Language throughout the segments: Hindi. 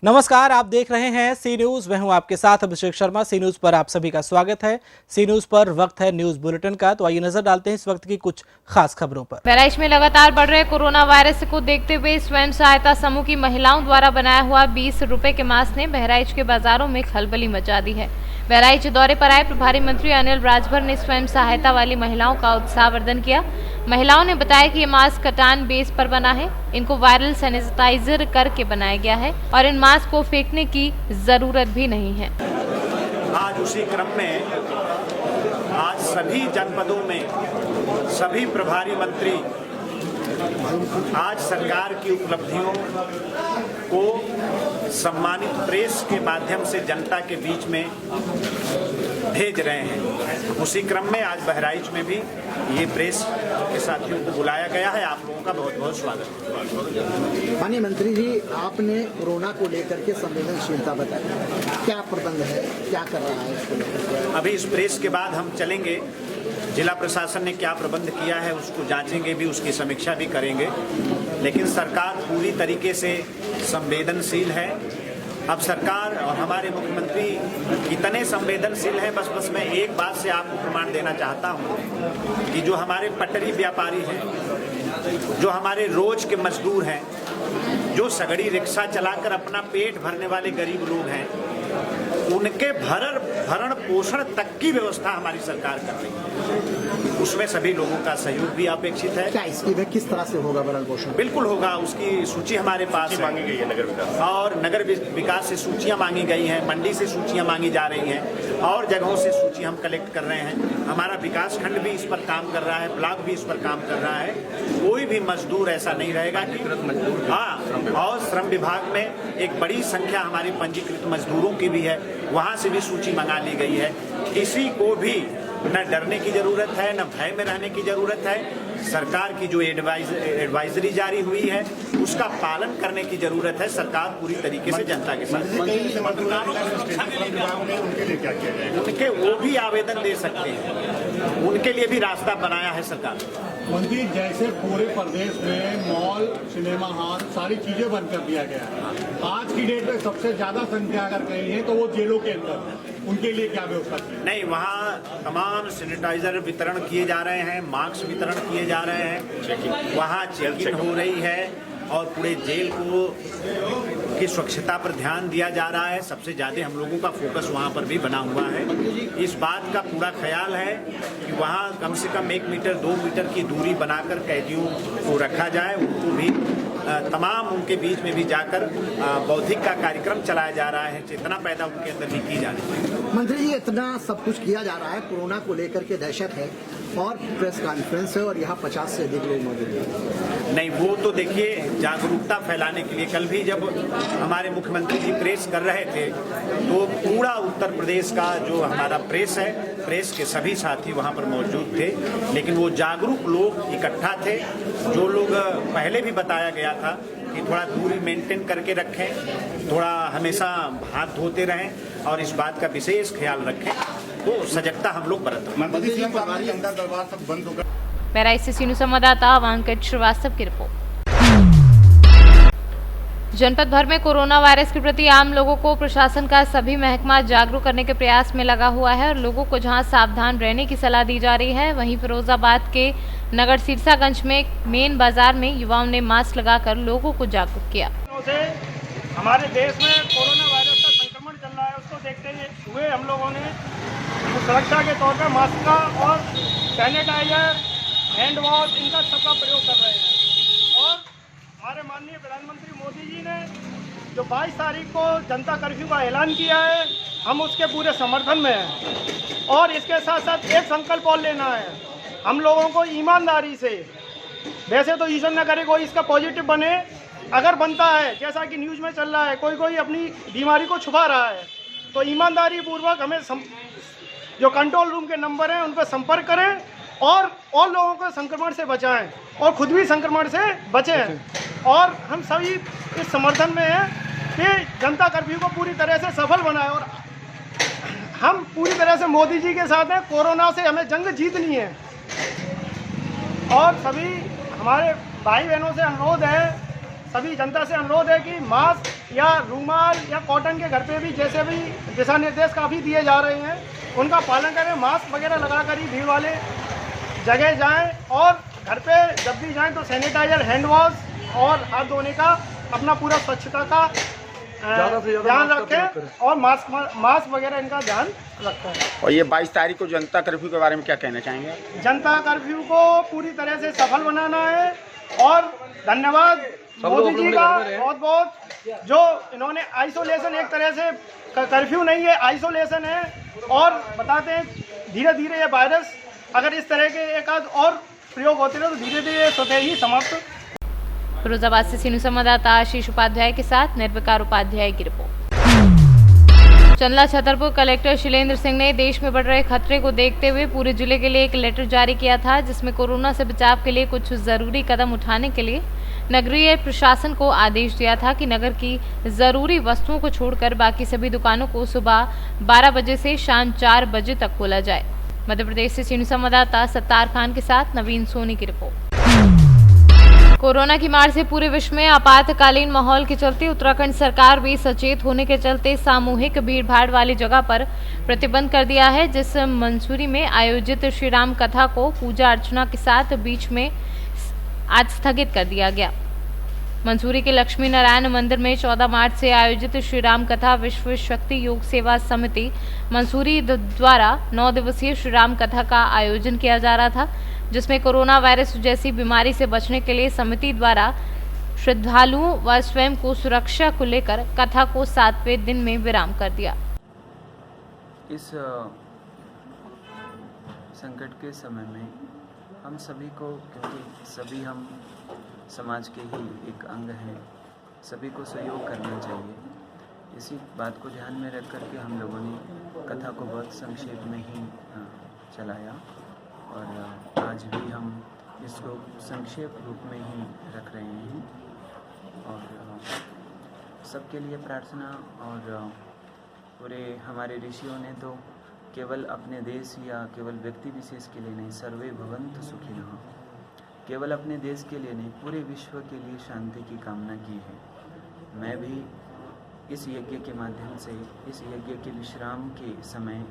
नमस्कार, आप देख रहे हैं सी न्यूज। मैं हूं आपके साथ अभिषेक शर्मा। सी न्यूज पर आप सभी का स्वागत है। सी न्यूज पर वक्त है न्यूज बुलेटिन का, तो आइए नजर डालते हैं इस वक्त की कुछ खास खबरों पर। बहराइच में लगातार बढ़ रहे कोरोना वायरस को देखते हुए स्वयं सहायता समूह की महिलाओं द्वारा बनाया हुआ 20 रुपए के मास्क ने बहराइच के बाजारों में खलबली मचा दी है। बहराइच दौरे पर आए प्रभारी मंत्री अनिल राजभर ने स्वयं सहायता वाली महिलाओं का उत्साहवर्धन किया। महिलाओं ने बताया कि ये मास्क कटान बेस पर बना है, इनको वायरल सैनिटाइजर करके बनाया गया है और इन मास्क को फेंकने की जरूरत भी नहीं है। आज उसी क्रम में आज सभी जनपदों में सभी प्रभारी मंत्री आज सरकार की उपलब्धियों को सम्मानित प्रेस के माध्यम से जनता के बीच में भेज रहे हैं। उसी क्रम में आज बहराइच में भी ये प्रेस के साथियों को बुलाया गया है। आप लोगों का बहुत बहुत स्वागत। माननीय मंत्री जी, आपने कोरोना को लेकर के संवेदनशीलता बताई, क्या प्रबंध है, क्या कर रहा है इसको लेकर? अभी इस प्रेस के बाद हम चलेंगे, जिला प्रशासन ने क्या प्रबंध किया है उसको जांचेंगे भी, उसकी समीक्षा भी करेंगे। लेकिन सरकार पूरी तरीके से संवेदनशील है। अब सरकार और हमारे मुख्यमंत्री इतने संवेदनशील हैं, बस मैं एक बात से आपको प्रमाण देना चाहता हूं कि जो हमारे पटरी व्यापारी हैं, जो हमारे रोज के मजदूर हैं, जो सगड़ी रिक्शा चलाकर अपना पेट भरने वाले गरीब लोग हैं, उनके भरण पोषण तक की व्यवस्था हमारी सरकार कर रही है। उसमें सभी लोगों का सहयोग भी अपेक्षित है। क्या इसकी किस तरह से होगा भरण पोषण? बिल्कुल होगा, उसकी सूची हमारे पास मांगी गई है नगर विकास और नगर विकास से सूचियां मांगी गई हैं, मंडी से सूचियां मांगी जा रही हैं और जगहों से सूची हम कलेक्ट कर रहे हैं। हमारा विकास खंड भी इस पर काम कर रहा है, ब्लॉक भी इस पर काम कर रहा है। कोई भी मजदूर ऐसा नहीं रहेगा कि और श्रम विभाग में एक बड़ी संख्या हमारी पंजीकृत मजदूरों की भी है, वहां से भी सूची मंगा ली गई है। किसी को भी न डरने की जरूरत है, न भय में रहने की जरूरत है। सरकार की जो एडवाइजरी जारी हुई है उसका पालन करने की जरूरत है। सरकार पूरी तरीके से जनता के साथ उनके वो भी आवेदन दे सकते हैं, उनके लिए भी रास्ता बनाया है सरकार। मंत्री, जैसे पूरे प्रदेश में मॉल, सिनेमा हॉल सारी चीजें बंद कर दिया गया है, आज की डेट में सबसे ज्यादा संख्या अगर कहीं है तो वो जेलों के अंदर है, उनके लिए क्या व्यवस्था की? नहीं, वहाँ तमाम सैनिटाइजर वितरण किए जा रहे हैं, मास्क वितरण किए जा रहे हैं, वहाँ चेकिंग हो रही है और पूरे जेल की स्वच्छता पर ध्यान दिया जा रहा है। सबसे ज्यादा हम लोगों का फोकस वहाँ पर भी बना हुआ है। इस बात का पूरा ख्याल है कि वहाँ कम से कम 1 मीटर 2 मीटर की दूरी बनाकर कैदियों को रखा जाए। उनको भी तमाम उनके बीच में भी जाकर बौद्धिक का कार्यक्रम चलाया जा रहा है, चेतना पैदा उनके अंदर भी की जा रही है। मंत्री जी, इतना सब कुछ किया जा रहा है, कोरोना को लेकर के दहशत है और प्रेस कॉन्फ्रेंस है और यहाँ 50 से अधिक लोग मौजूद हैं। नहीं, वो तो देखिए जागरूकता फैलाने के लिए कल भी जब हमारे मुख्यमंत्री जी प्रेस कर रहे थे तो पूरा उत्तर प्रदेश का जो हमारा प्रेस है, प्रेस के सभी साथी वहाँ पर मौजूद थे। लेकिन वो जागरूक लोग इकट्ठा थे, जो लोग पहले भी बताया गया था कि थोड़ा दूरी मेंटेन करके रखें, थोड़ा हमेशा हाथ धोते रहें और इस बात का विशेष ख्याल रखें, तो सजगता हम लोग बरतें। बहराइच से सी न्यूज संवाददाता वांकट श्रीवास्तव की रिपोर्ट। जनपद भर में कोरोना वायरस के प्रति आम लोगों को प्रशासन का सभी महकमा जागरूक करने के प्रयास में लगा हुआ है और लोगों को जहां सावधान रहने की सलाह दी जा रही है, वहीं फिरोजाबाद के नगर सिरसागंज में मेन बाजार में युवाओं ने मास्क लगाकर लोगों को जागरूक किया। हमारे देश में कोरोना वायरस का संक्रमण चल रहा है, उसको देखते हुए हम लोगों ने सुरक्षा के तौर पर मास्क का और सैनिटाइजर, हैंड वॉश, इनका सबका प्रयोग कर रहे हैं। और हमारे माननीय प्रधानमंत्री मोदी जी ने जो 22 तारीख को जनता कर्फ्यू का ऐलान किया है, हम उसके पूरे समर्थन में हैं। और इसके साथ साथ एक संकल्प और लेना है, हम लोगों को ईमानदारी से, वैसे तो ईश्वर न करे कोई इसका पॉजिटिव बने, अगर बनता है जैसा कि न्यूज़ में चल रहा है, कोई अपनी बीमारी को छुपा रहा है, तो ईमानदारी पूर्वक हमें जो कंट्रोल रूम के नंबर हैं उन पर संपर्क करें और लोगों को संक्रमण से बचाएं और खुद भी संक्रमण से बचें। और हम सभी इस समर्थन में हैं कि जनता कर्फ्यू को पूरी तरह से सफल बनाएं और हम पूरी तरह से मोदी जी के साथ हैं। कोरोना से हमें जंग जीतनी है और सभी हमारे भाई बहनों से अनुरोध है, सभी जनता से अनुरोध है कि मास्क, या रूमाल या कॉटन के घर पे भी जैसे भी दिशा निर्देश काफ़ी दिए जा रहे हैं, उनका पालन करें। मास्क वगैरह लगा कर ही भीड़ वाले जगह जाएं और घर पे जब भी जाएं तो सैनिटाइजर, हैंड वॉश और हाथ धोने का अपना पूरा स्वच्छता का ध्यान रखें और मास्क वगैरह इनका ध्यान रखें। और ये 22 तारीख को जनता कर्फ्यू के बारे में क्या कहना चाहेंगे? जनता कर्फ्यू को पूरी तरह से सफल बनाना है और धन्यवाद मोदी जी का बहुत बहुत, जो इन्होंने आइसोलेशन, एक तरह से कर्फ्यू नहीं है, आइसोलेशन है। और बताते हैं धीरे धीरे ये वायरस अगर इस तरह के एक आध और प्रयोग होते रहे तो धीरे धीरे स्वतः ही समाप्त। फिरोजाबाद से सीनू संवाददाता आशीष उपाध्याय के साथ निर्विकार उपाध्याय की रिपोर्ट। चंदला छतरपुर कलेक्टर शैलेंद्र सिंह ने देश में बढ़ रहे खतरे को देखते हुए पूरे जिले के लिए एक लेटर जारी किया था, जिसमें कोरोना से बचाव के लिए कुछ जरूरी कदम उठाने के लिए नगरीय प्रशासन को आदेश दिया था कि नगर की जरूरी वस्तुओं को छोड़कर बाकी सभी दुकानों को सुबह 12 बजे से शाम 4 बजे तक खोला जाए। मध्य प्रदेश से सीनू संवाददाता सत्तार खान के साथ नवीन सोनी की रिपोर्ट। कोरोना की मार से पूरे विश्व में आपातकालीन माहौल के चलते उत्तराखंड सरकार भी सचेत होने के चलते सामूहिक भीड़भाड़ वाली जगह पर प्रतिबंध कर दिया है, जिस मंसूरी में आयोजित श्री राम कथा को पूजा अर्चना के साथ बीच में आज स्थगित कर दिया गया। मंसूरी के लक्ष्मी नारायण मंदिर में 14 मार्च से आयोजित श्री राम कथा विश्व शक्ति योग सेवा समिति मंसूरी द्वारा 9 दिवसीय श्री राम कथा का आयोजन किया जा रहा था, जिसमें कोरोना वायरस जैसी बीमारी से बचने के लिए समिति द्वारा श्रद्धालुओं व स्वयं को सुरक्षा को लेकर कथा को 7वें दिन में विराम कर दिया। इस संकट के समय में हम सभी को, क्योंकि सभी हम समाज के ही एक अंग हैं, सभी को सहयोग करना चाहिए। इसी बात को ध्यान में रख कर के हम लोगों ने कथा को बहुत संक्षेप में ही चलाया और आज भी हम इसको संक्षेप रूप में ही रख रहे हैं और सबके लिए प्रार्थना। और पूरे हमारे ऋषियों ने तो केवल अपने देश या केवल व्यक्ति विशेष के लिए नहीं, सर्वे भवन्तु सुखिनः, केवल अपने देश के लिए नहीं, पूरे विश्व के लिए शांति की कामना की है। मैं भी इस यज्ञ के माध्यम से, इस यज्ञ के विश्राम के समय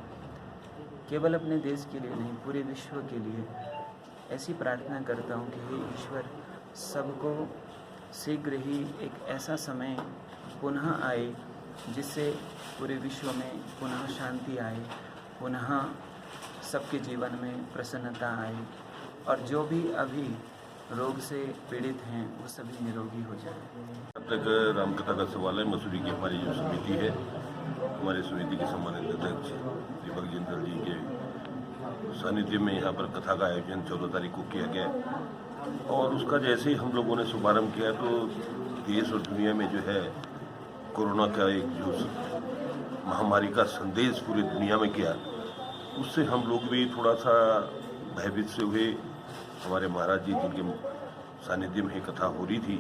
केवल अपने देश के लिए नहीं, पूरे विश्व के लिए ऐसी प्रार्थना करता हूँ कि हे ईश्वर, सबको शीघ्र ही एक ऐसा समय पुनः आए जिससे पूरे विश्व में पुनः शांति आए, पुनः सबके जीवन में प्रसन्नता आए और जो भी अभी रोग से पीड़ित हैं वो सभी निरोगी हो जाए। अब तक रामकथा का सवाल है। मसूरी की हमारी जो समिति है, हमारे समिति के सम्मानित अध्यक्ष दीपक जिंदल जी के सानिध्य में यहाँ पर कथा का आयोजन 14 तारीख को किया गया और उसका जैसे ही हम लोगों ने शुभारम्भ किया तो देश और दुनिया में जो है कोरोना का एक जो महामारी का संदेश पूरी दुनिया में किया, उससे हम लोग भी थोड़ा सा भयभीत से हुए। हमारे महाराज जी जिनके सानिध्य में कथा हो रही थी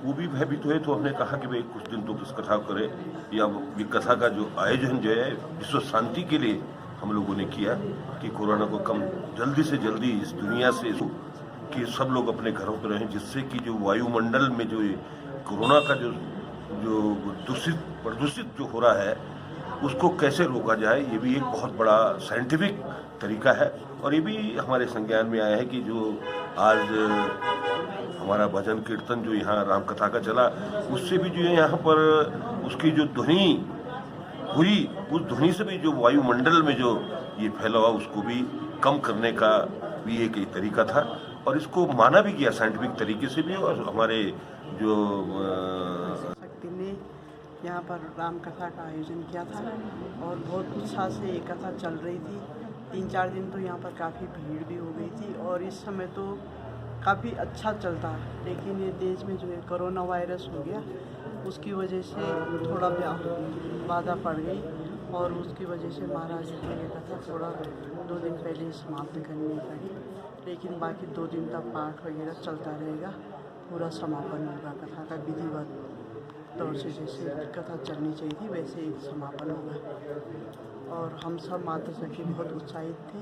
वो भी भयभीत हुए, तो हमने कहा कि भाई कुछ दिन तो किस कथा करें, या ये कथा का जो आयोजन जो है विश्व शांति के लिए हम लोगों ने किया कि कोरोना को कम जल्दी से जल्दी इस दुनिया से कि सब लोग अपने घरों पर रहें, जिससे कि जो वायुमंडल में जो कोरोना का जो प्रदूषित जो हो रहा है उसको कैसे रोका जाए। ये भी एक बहुत बड़ा साइंटिफिक तरीका है और ये भी हमारे संज्ञान में आया है कि जो आज हमारा भजन कीर्तन जो यहाँ रामकथा का चला, उससे भी जो है यहाँ पर उसकी जो ध्वनि हुई, उस ध्वनि से भी जो वायुमंडल में जो ये फैला हुआ उसको भी कम करने का भी एक तरीका था और इसको माना भी गया साइंटिफिक तरीके से भी। और हमारे जो शक्ति ने यहाँ पर राम कथा का आयोजन किया था और बहुत उत्साह से ये कथा चल रही थी। 3-4 दिन तो यहाँ पर काफ़ी भीड़ भी हो गई थी और इस समय तो काफ़ी अच्छा चलता है, लेकिन ये देश में जो है कोरोना वायरस हो गया, उसकी वजह से थोड़ा बाधा पड़ गई और उसकी वजह से महाराज जी ने कथा थोड़ा 2 दिन पहले समाप्त करनी पड़ी, लेकिन बाकी 2 दिन तक पाठ वगैरह चलता रहेगा। पूरा समापन होगा कथा का विधिवत तौर से, जैसे कथा चलनी चाहिए थी वैसे ही समापन होगा। और हम सब माता सखी बहुत उत्साहित थे,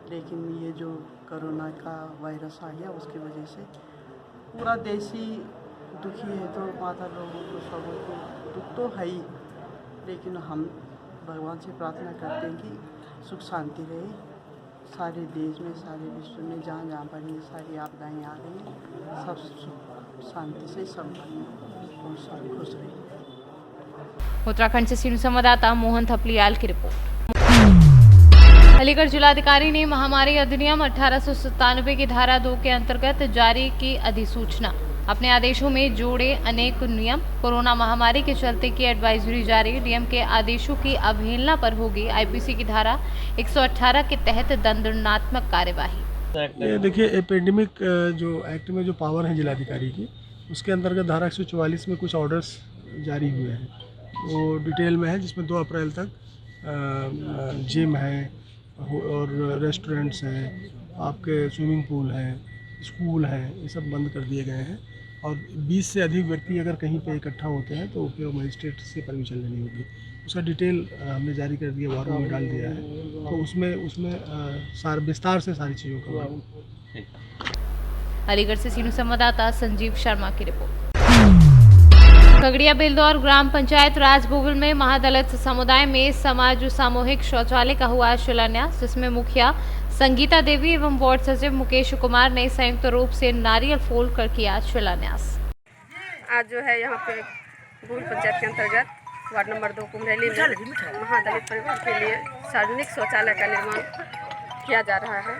लेकिन ये जो कोरोना का वायरस आ गया उसकी वजह से पूरा देश ही दुखी है तो माता लोगों को सबों को दुख तो है ही, लेकिन हम भगवान से प्रार्थना करते हैं कि सुख शांति रहे सारे देश में, सारे विश्व में, जहाँ जहाँ पर ये सारी आपदाएँ आ रही हैं, सब सुख शांति से सब बने और सब खुश रहे। उत्तराखंड से सीनियर संवाददाता मोहन थपलियाल की रिपोर्ट। अलीगढ़ जिलाधिकारी ने महामारी अधिनियम 1897 की धारा 2 के अंतर्गत जारी की अधिसूचना। अपने आदेशों में जोड़े अनेक नियम। कोरोना महामारी के चलते की एडवाइजरी जारी। डीएम के आदेशों की अवहेलना पर होगी आईपीसी की धारा 118 के तहत दंडात्मक कार्यवाही। देखिए, एपिडेमिक जो एक्ट में जो पावर है जिलाधिकारी की, उसके अंतर्गत धारा 144 में कुछ ऑर्डर्स जारी हुए हैं, वो डिटेल में है, जिसमें 2 अप्रैल तक जिम है और रेस्टोरेंट्स हैं, आपके स्विमिंग पूल हैं, स्कूल हैं, ये सब बंद कर दिए गए हैं। और 20 से अधिक व्यक्ति अगर कहीं पे इकट्ठा होते हैं तो फिर मजिस्ट्रेट से परमिशन लेनी होगी। उसका डिटेल हमने जारी कर दिया, वारंट में डाल दिया है, तो उसमें विस्तार से सारी चीज़ों का। अलीगढ़ से सीनियर संवाददाता संजीव शर्मा की रिपोर्ट। खगड़िया बेलदौर ग्राम पंचायत राजभोगल में महादलित समुदाय में समाज सामूहिक शौचालय का हुआ शिलान्यास, जिसमें मुखिया संगीता देवी एवं वार्ड सचिव मुकेश कुमार ने संयुक्त रूप से नारियल फोड़ कर किया शिलान्यास। आज जो है यहाँ पे भूल पंचायत के अंतर्गत वार्ड नंबर 2 कुमरेली में महादलित परिवार के लिए सार्वजनिक शौचालय का निर्माण किया जा रहा है।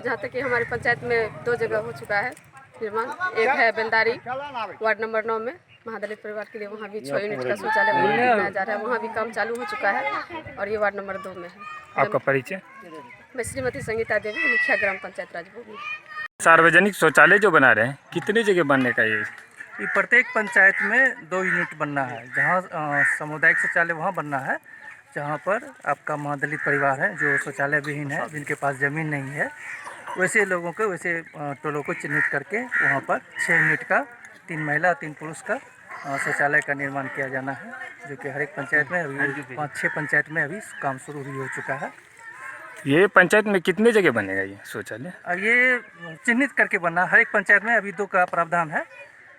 जहाँ तक कि हमारी पंचायत में 2 जगह हो चुका है निर्माण। एक है बेलदारी वार्ड नंबर 9 में महादलित परिवार के लिए, वहाँ भी 6 यूनिट का शौचालय बनाया जा रहा है, वहाँ भी काम चालू हो चुका है। और ये वार्ड नंबर 2 में है। आपका परिचय? मैं श्रीमती संगीता देवी, मुखिया ग्राम पंचायत राजभोग। सार्वजनिक शौचालय जो बना रहे हैं, कितनी जगह बनने का ये? प्रत्येक पंचायत में 2 यूनिट बनना है। जहाँ सामुदायिक शौचालय वहाँ बनना है जहाँ पर आपका महादलित परिवार है, जो शौचालय विहीन है, जिनके पास ज़मीन नहीं है, वैसे लोगों को, वैसे टोलों को चिन्हित करके वहाँ पर 6 यूनिट का 3 महिला 3 पुरुष का शौचालय का निर्माण किया जाना है, जो कि हर एक पंचायत में अभी 5-6 पंचायत में अभी काम शुरू भी हो चुका है। ये पंचायत में कितने जगह बनेगा ये शौचालय? ये चिन्हित करके बनना, हर एक पंचायत में अभी 2 का प्रावधान है।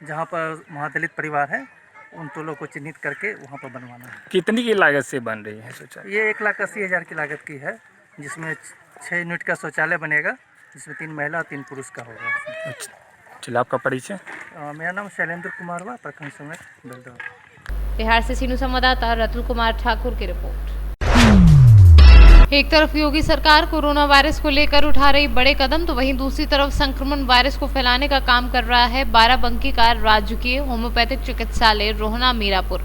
जहाँ पर महादलित परिवार है उन टोलों को चिन्हित करके वहाँ पर बनवाना है। कितनी की लागत से बन रही है शौचालय? ये 1,80,000 की लागत की है, जिसमें 6 यूनिट का शौचालय बनेगा, जिसमें 3 महिला और 3 पुरुष का होगा। चलो, आपका परिचय? मेरा नाम शैलेंद्र कुमार हुआ, प्रखंड समिति बेलदौर। बिहार से सीनियर संवाददाता रतुल कुमार ठाकुर की रिपोर्ट। एक तरफ योगी सरकार कोरोना वायरस को लेकर उठा रही बड़े कदम, तो वहीं दूसरी तरफ संक्रमण वायरस को फैलाने का काम कर रहा है बाराबंकी का राजकीय होम्योपैथिक चिकित्सालय रोहना मीरापुर।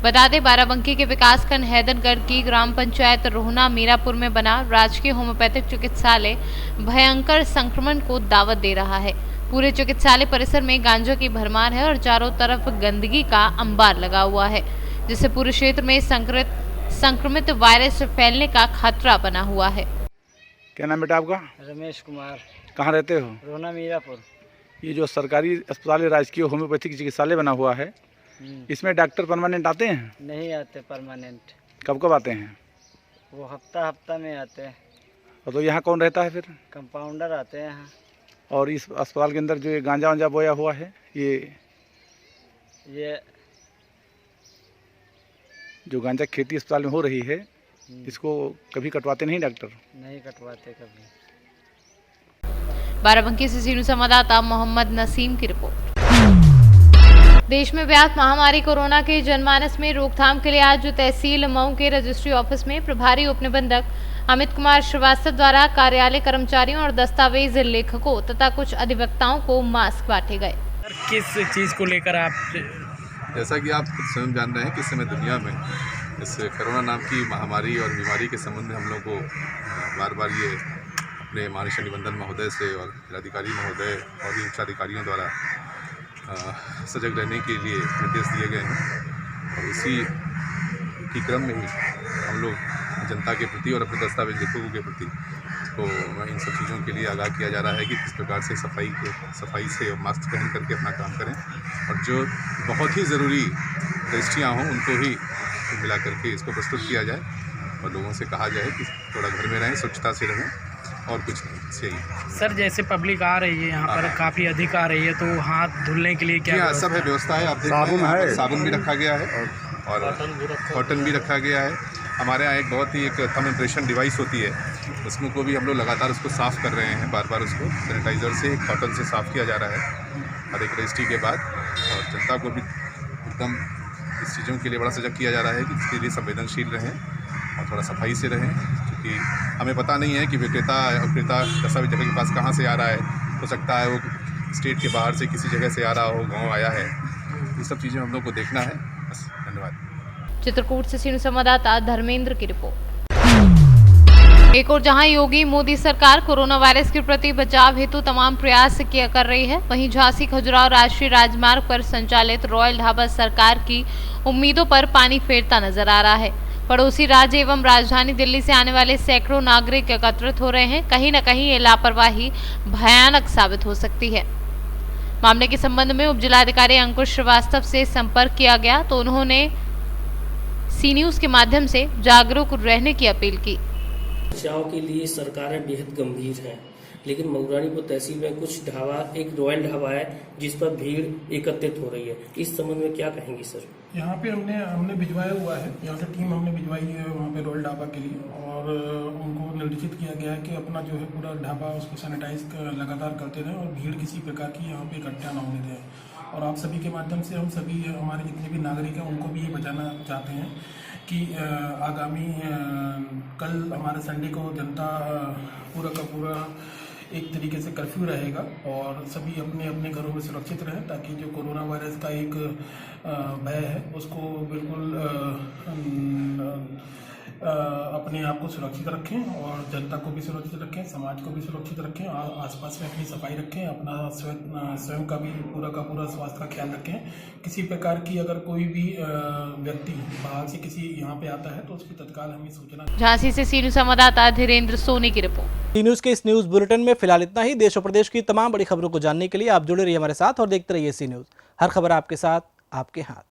बता दें, बाराबंकी के विकासखंड हैदरगढ़ की ग्राम पंचायत रोहना मीरापुर में बना राजकीय होम्योपैथिक चिकित्सालय भयंकर संक्रमण को दावत दे रहा है। पूरे चिकित्सालय परिसर में गांजा की भरमार है और चारों तरफ गंदगी का अंबार लगा हुआ है, जिससे पूरे क्षेत्र में संक्रमित वायरस फैलने का खतरा बना हुआ है। क्या नाम बेटा आपका? रमेश कुमार। कहाँ रहते हो? रोहना मीरापुर। ये जो सरकारी अस्पताल राजकीय होम्योपैथिक चिकित्सालय बना हुआ है, इसमें डॉक्टर परमानेंट आते हैं? नहीं आते परमानेंट। कब कब आते हैं? वो हफ्ता में आते हैं। और तो यहाँ कौन रहता है फिर? कंपाउंडर आते हैं यहाँ। और इस अस्पताल के अंदर जो ये गांजा वांजा बोया हुआ है, ये जो गांजा खेती अस्पताल में हो रही है, इसको कभी कटवाते नहीं डॉक्टर? नहीं कटवाते कभी। बाराबंकी से सीनियर संवाददाता मोहम्मद नसीम की रिपोर्ट। देश में व्याप्त महामारी कोरोना के जनमानस में रोकथाम के लिए आज तहसील मऊ के रजिस्ट्री ऑफिस में प्रभारी उपनिबंधक अमित कुमार श्रीवास्तव द्वारा कार्यालय कर्मचारियों और दस्तावेज लेखकों तथा कुछ अधिवक्ताओं को मास्क बांटे गए। किस चीज़ को लेकर आप? जैसा कि आप स्वयं जान रहे हैं कि इस समय दुनिया में इस कोरोना नाम की महामारी और बीमारी के संबंध में हम लोग को बार बार ये अपने माननीय निबंधन महोदय से और जिलाधिकारी महोदय और भी उच्चाधिकारियों द्वारा सजग रहने के लिए निर्देश दिए गए हैं। और इसी की क्रम में ही हम लोग जनता के प्रति और अपने दस्तावेज लेखकों के प्रति तो इन सब चीज़ों के लिए आगाह किया जा रहा है कि किस प्रकार से सफाई से मास्क पहन करके अपना काम करें, और जो बहुत ही ज़रूरी रजिस्ट्रियाँ हों उनको ही मिला करके इसको प्रस्तुत किया जाए और लोगों से कहा जाए कि थोड़ा घर में रहें, स्वच्छता से रहें और कुछ नहीं, बस यही। सर जैसे पब्लिक आ रही है यहाँ पर काफ़ी अधिक आ रही है, तो हाथ धुलने के लिए क्या जी हाँ, सब है, व्यवस्था है। आप देख रहे हैं यहाँ पर साबुन भी रखा गया है और कॉटन भी रखा गया है। हमारे यहाँ एक बहुत ही एक थंब इम्प्रेशन डिवाइस होती है, उसमें को भी हम लोग लगातार उसको साफ़ कर रहे हैं, बार बार उसको सैनिटाइज़र से कॉटन से साफ़ किया जा रहा है हर एक रजिस्ट्री के बाद। और जनता को भी एकदम इस चीज़ों के लिए बड़ा सजग किया जा रहा है कि इसके लिए संवेदनशील रहें और थोड़ा सफाई से रहें, क्योंकि हमें पता नहीं है कि विक्रेता दस्तावेज जगह के पास कहाँ से आ रहा है। हो सकता है वो स्टेट के बाहर से किसी जगह से आ रहा हो, गाँव आया है। ये सब चीज़ें हम लोग को देखना है। बस, धन्यवाद। चित्रकूट से सीनियर संवाददाता धर्मेंद्र की रिपोर्ट। एक और जहां योगी मोदी सरकार कोरोना वायरस के प्रति बचाव हेतु तमाम प्रयास कर रही है, वहीं झांसी खजुराहो राष्ट्रीय राजमार्ग पर संचालित रॉयल ढाबा सरकार की उम्मीदों पर पानी फेरता नजर आ रहा है। पड़ोसी राज्य एवं राजधानी दिल्ली से आने वाले सैकड़ों नागरिक एकत्रित हो रहे हैं। कहीं न कहीं ये लापरवाही भयानक साबित हो सकती है। मामले के संबंध में उप जिलाधिकारी अंकुश श्रीवास्तव से संपर्क किया गया तो उन्होंने सी न्यूज के माध्यम से जागरूक रहने की अपील की। बचाव के लिए सरकारें बेहद गंभीर हैं, लेकिन मऊरानीपुर तहसील में कुछ ढाबा, एक रॉयल ढाबा है जिस पर भीड़ एकत्रित हो रही है। इस संबंध में क्या कहेंगे सर? यहाँ पे हमने भिजवाया हुआ है, यहाँ से टीम हमने भिजवाई है वहाँ पे रॉयल ढाबा के लिए, और उनको निर्देशित किया गया है कि अपना जो है पूरा ढाबा उसको सैनिटाइज लगातार करते रहें और भीड़ किसी प्रकार की यहाँ पे इकट्ठा ना होने दें। और आप सभी के माध्यम से हम सभी हमारे जितने भी नागरिक हैं उनको भी ये बताना चाहते हैं कि आगामी कल हमारे संडे को जनता पूरा का पूरा एक तरीके से कर्फ्यू रहेगा और सभी अपने अपने घरों में सुरक्षित रहें, ताकि जो कोरोना वायरस का एक भय है उसको बिल्कुल अपने आप को सुरक्षित रखें और जनता को भी सुरक्षित रखें, समाज को भी सुरक्षित रखें, और आसपास में अपनी सफाई रखें, अपना स्वयं का भी पूरा स्वास्थ्य का ख्याल रखें। किसी प्रकार की अगर कोई भी व्यक्ति बाहर से किसी यहाँ पे आता है तो उसकी तत्काल हमें सूचना। झांसी से सी न्यूज संवाददाता धीरेन्द्र सोनी की रिपोर्ट। सी न्यूज के इस न्यूज बुलेटिन में फिलहाल इतना ही। देश और प्रदेश की तमाम बड़ी खबरों को जानने के लिए आप जुड़े रहिए हमारे साथ और देखते रहिए सी न्यूज। हर खबर आपके साथ, आपके हाथ।